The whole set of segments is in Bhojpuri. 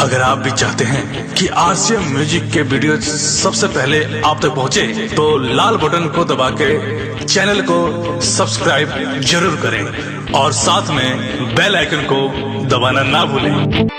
अगर आप भी चाहते हैं कि आरसीएम म्यूजिक के वीडियो सबसे पहले आप तक पहुंचे, तो लाल बटन को दबा के चैनल को सब्सक्राइब जरूर करें और साथ में बेल आइकन को दबाना ना भूलें।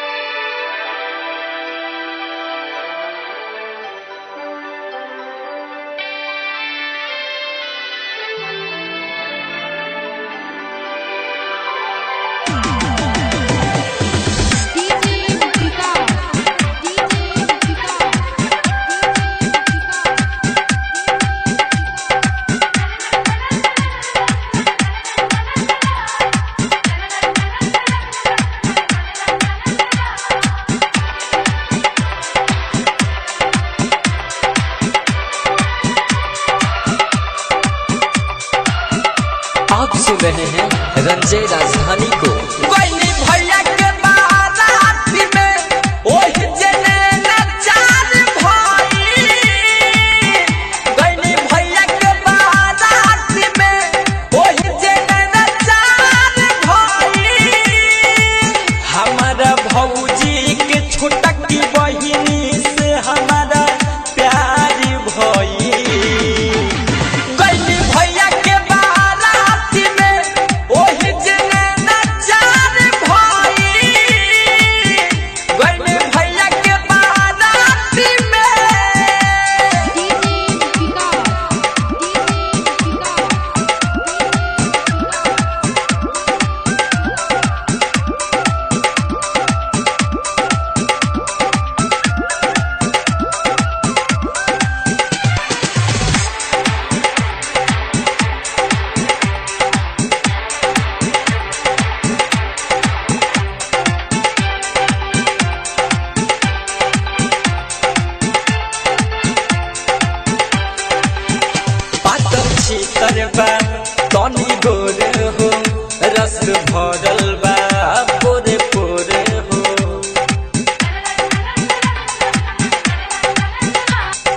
आप सुन रहे हैं रंजय राजधानी को। भैया के बारात में ओही जने नचार भाई, गइनी भैया के बारात में ओही जने नचार भाई। हमारा भौजी के छोटकी बहिनी से हमारा प्यार भई, गइनी भैया के तरबा तनी गोर हो, रस भरल बा पोरे पोरे हो।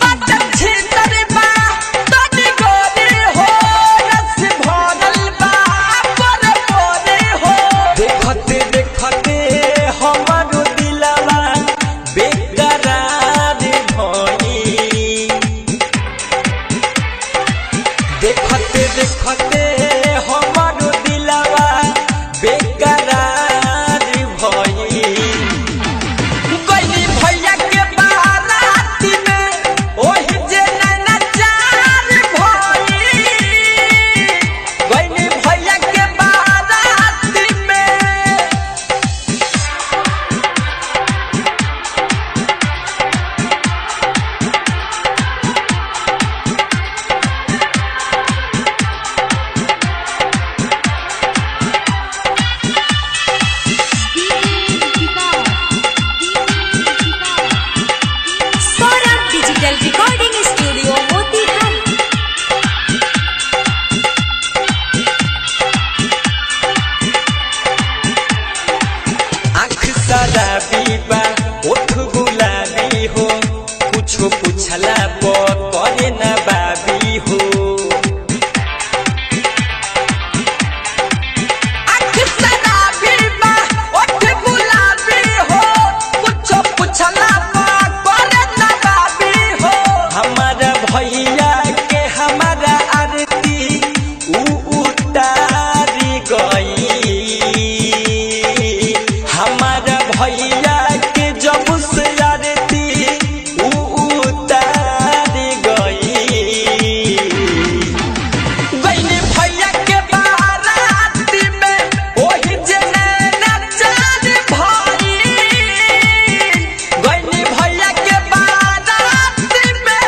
अच्छी तरबा तनी गोर हो, रस भरल बा पोरे पोरे हो। देखते देखते हमारो दिलवा बेकरार भई, देखते देखते हमारो दिलवा बेकरार भई। गइनी भैया के बारात में ओही जने नचार भई, गइनी भैया के बारात में। Recording studio Motihari. आँख शराबी बा ओठ गुलाबी हो, कुछो पूछला पर करे ना बाबी हो। आँख शराबी बा ओठ गुलाबी हो, कुछो पूछला पर करे ना बाबी हो। हमारा भैया के हमारा आरती उतारी गई, हमारा भैया के जब से आरती उतारी गई। गइनी भैया के बारात में ओही जने नचार भाई, गइनी भैया के बारात में।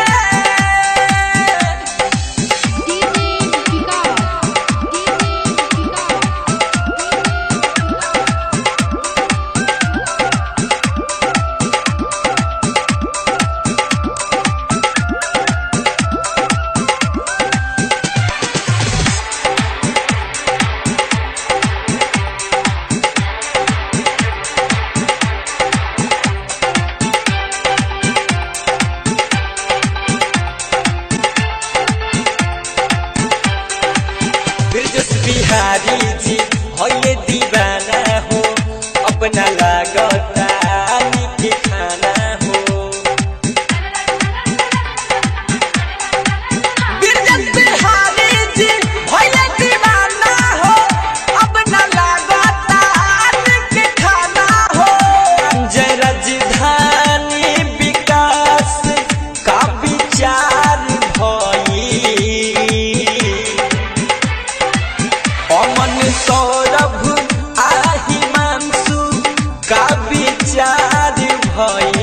बिहारी जी होइए दीवाना हो, अपना लागता निक भई